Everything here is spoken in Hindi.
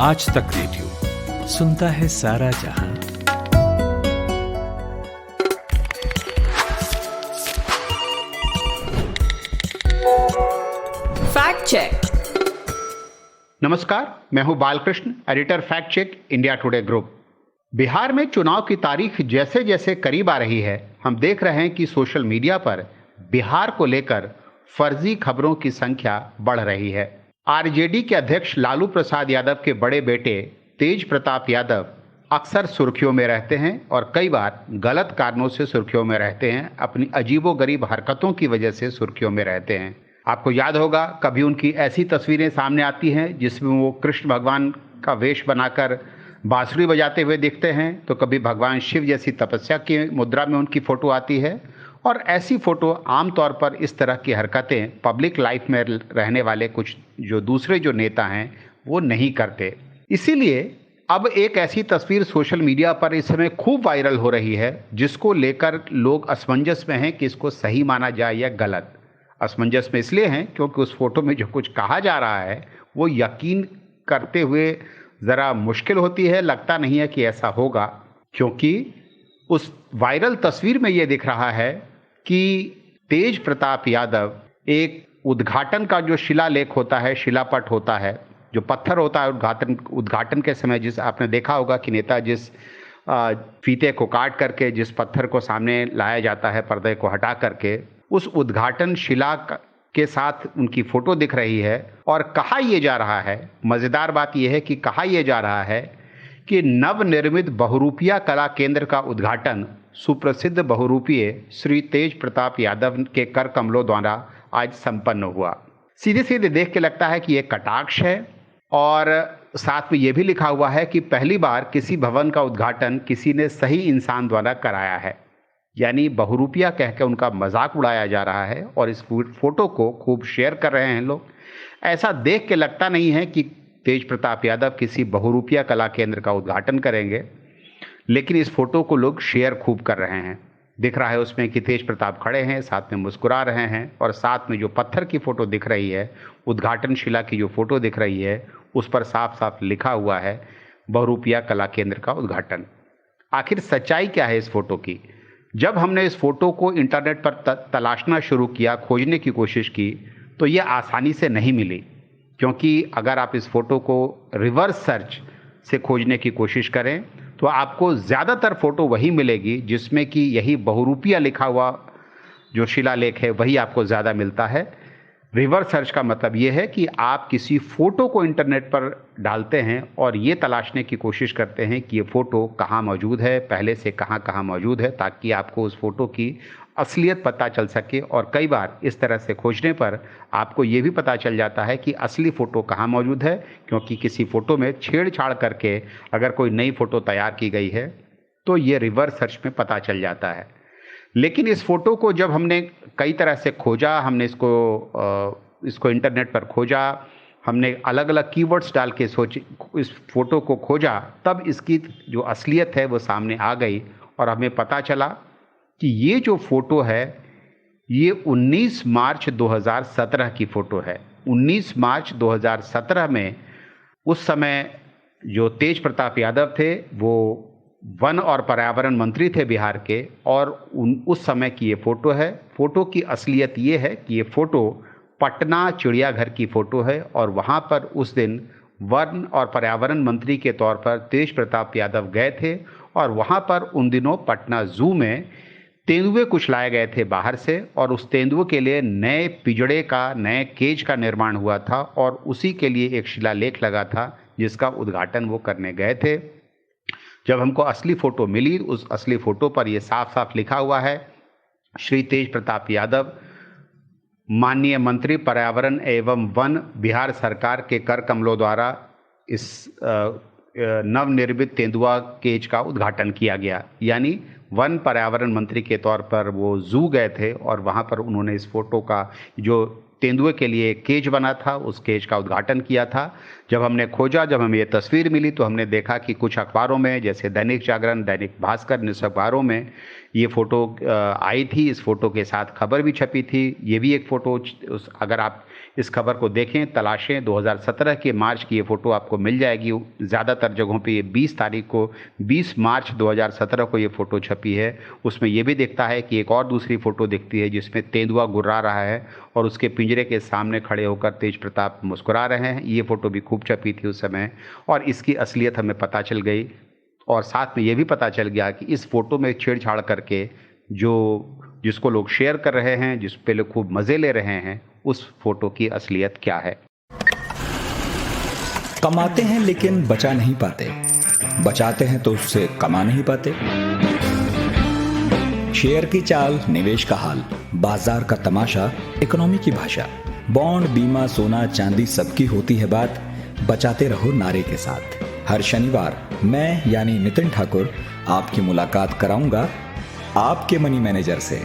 आज तक रेडियो सुनता है सारा जहां। Fact check. नमस्कार, मैं हूं Balkrishna, editor fact check India Today group. Bihar में चुनाव की तारीख जैसे जैसे करीब आ रही है, हम देख रहे हैं कि सोशल मीडिया पर बिहार को लेकर फर्जी खबरों की संख्या बढ़ रही है। आरजेडी के अध्यक्ष लालू प्रसाद यादव के बड़े बेटे तेज प्रताप यादव अक्सर सुर्खियों में रहते हैं और कई बार गलत कारणों से सुर्खियों में रहते हैं, अपनी अजीबोगरीब हरकतों की वजह से सुर्खियों में रहते हैं। आपको याद होगा, कभी उनकी ऐसी तस्वीरें सामने आती हैं जिसमें वो कृष्ण भगवान का वेश बनाकर बांसुरी बजाते हुए दिखते हैं, तो कभी भगवान शिव जैसी तपस्या की मुद्रा में उनकी फ़ोटो आती है। और ऐसी फ़ोटो आमतौर पर इस तरह की हरकतें पब्लिक लाइफ में रहने वाले कुछ दूसरे नेता हैं वो नहीं करते। इसीलिए अब एक ऐसी तस्वीर सोशल मीडिया पर इस समय खूब वायरल हो रही है, जिसको लेकर लोग असमंजस में हैं कि इसको सही माना जाए या गलत। असमंजस में इसलिए हैं क्योंकि उस फोटो में जो कुछ कहा जा रहा है वो यकीन करते हुए ज़रा मुश्किल होती है, लगता नहीं है कि ऐसा होगा, क्योंकि उस वायरल तस्वीर में ये दिख रहा है कि तेज प्रताप यादव एक उद्घाटन का जो शिलालेख होता है, शिलापट होता है, जो पत्थर होता है उद्घाटन के समय, जिस आपने देखा होगा कि नेता जिस फीते को काट करके जिस पत्थर को सामने लाया जाता है पर्दे को हटा करके, उस उद्घाटन शिला के साथ उनकी फ़ोटो दिख रही है। और कहा यह जा रहा है, मज़ेदार बात यह है कि कहा यह जा रहा है कि नवनिर्मित बहुरूपिया कला केंद्र का उद्घाटन सुप्रसिद्ध बहुरूपीय श्री तेज प्रताप यादव के कर कमलों द्वारा आज संपन्न हुआ। सीधे सीधे देख के लगता है कि यह कटाक्ष है, और साथ में यह भी लिखा हुआ है कि पहली बार किसी भवन का उद्घाटन किसी ने सही इंसान द्वारा कराया है। यानी बहुरूपिया कह के उनका मजाक उड़ाया जा रहा है और इस फोटो को खूब शेयर कर रहे हैं लोग। ऐसा देख के लगता नहीं है कि तेज प्रताप यादव किसी बहुरूपिया कला केंद्र का उद्घाटन करेंगे, लेकिन इस फोटो को लोग शेयर खूब कर रहे हैं। दिख रहा है उसमें कि तेज प्रताप खड़े हैं, साथ में मुस्कुरा रहे हैं, और साथ में जो पत्थर की फ़ोटो दिख रही है, उद्घाटन शिला की जो फ़ोटो दिख रही है, उस पर साफ साफ लिखा हुआ है बहुरूपिया कला केंद्र का उद्घाटन। आखिर सच्चाई क्या है इस फोटो की? जब हमने इस फोटो को इंटरनेट पर तलाशना शुरू किया, खोजने की कोशिश की, तो ये आसानी से नहीं मिली, क्योंकि अगर आप इस फोटो को रिवर्स सर्च से खोजने की कोशिश करें तो आपको ज़्यादातर फ़ोटो वही मिलेगी जिसमें कि यही बहुरूपिया लिखा हुआ जो शिलालेख है वही आपको ज़्यादा मिलता है। रिवर्स सर्च का मतलब ये है कि आप किसी फ़ोटो को इंटरनेट पर डालते हैं और ये तलाशने की कोशिश करते हैं कि ये फ़ोटो कहाँ मौजूद है, पहले से कहाँ मौजूद है, ताकि आपको उस फ़ोटो की असलियत पता चल सके। और कई बार इस तरह से खोजने पर आपको ये भी पता चल जाता है कि असली फ़ोटो कहाँ मौजूद है, क्योंकि किसी फ़ोटो में छेड़छाड़ करके अगर कोई नई फ़ोटो तैयार की गई है तो ये रिवर्स सर्च में पता चल जाता है। लेकिन इस फ़ोटो को जब हमने कई तरह से खोजा, हमने इसको इंटरनेट पर खोजा, हमने अलग अलग कीवर्ड्स डाल के इस फ़ोटो को खोजा, तब इसकी जो असलियत है वो सामने आ गई और हमें पता चला कि ये जो फ़ोटो है ये 19 मार्च 2017 की फ़ोटो है। 19 मार्च 2017 में उस समय जो तेज प्रताप यादव थे वो वन और पर्यावरण मंत्री थे बिहार के, और उस समय की ये फ़ोटो है। फ़ोटो की असलियत ये है कि ये फ़ोटो पटना चिड़ियाघर की फ़ोटो है, और वहाँ पर उस दिन वन और पर्यावरण मंत्री के तौर पर तेज प्रताप यादव गए थे, और वहाँ पर उन दिनों पटना ज़ू में तेंदुए कुछ लाए गए थे बाहर से, और उस तेंदुए के लिए नए पिंजड़े का, नए केज का निर्माण हुआ था, और उसी के लिए एक शिलालेख लगा था जिसका उद्घाटन वो करने गए थे। जब हमको असली फ़ोटो मिली, उस असली फ़ोटो पर यह साफ साफ लिखा हुआ है, श्री तेज प्रताप यादव माननीय मंत्री पर्यावरण एवं वन बिहार सरकार के कर कमलों द्वारा इस नवनिर्मित तेंदुआ केज का उद्घाटन किया गया। यानी वन पर्यावरण मंत्री के तौर पर वो ज़ू गए थे और वहाँ पर उन्होंने इस फ़ोटो का, जो तेंदुए के लिए केज बना था, उस केज का उद्घाटन किया था। जब हमने खोजा, जब हमें ये तस्वीर मिली, तो हमने देखा कि कुछ अखबारों में, जैसे दैनिक जागरण, दैनिक भास्कर, इन सब अखबारों में ये फ़ोटो आई थी। इस फ़ोटो के साथ खबर भी छपी थी। ये भी एक फ़ोटो, अगर आप इस खबर को देखें, तलाशें। 2017 के मार्च की ये फ़ोटो आपको मिल जाएगी। ज़्यादातर जगहों पे ये 20 तारीख को 20 मार्च 2017 को ये फ़ोटो छपी है। उसमें ये भी दिखता है कि एक और दूसरी फ़ोटो दिखती है जिसमें तेंदुआ गुर्रा रहा है और उसके पिंजरे के सामने खड़े होकर तेज प्रताप मुस्कुरा रहे हैं। ये फ़ोटो भी खूब छपी थी उस समय और इसकी असलियत हमें पता चल गई और साथ में ये भी पता चल गया कि इस फ़ोटो में छेड़छाड़ करके जिसको लोग शेयर कर रहे हैं, जिस पे लोग खूब मज़े ले रहे हैं, उस फोटो की असलियत क्या है। कमाते हैं लेकिन बचा नहीं पाते, बचाते हैं तो उससे कमा नहीं पाते। शेयर की चाल, निवेश का हाल, बाजार का तमाशा, इकोनॉमी की भाषा, बॉन्ड, बीमा, सोना, चांदी सबकी होती है बात। बचाते रहो नारे के साथ। हर शनिवार मैं यानी नितिन ठाकुर आपकी मुलाकात कराऊंगा आपके मनी मैनेजर से।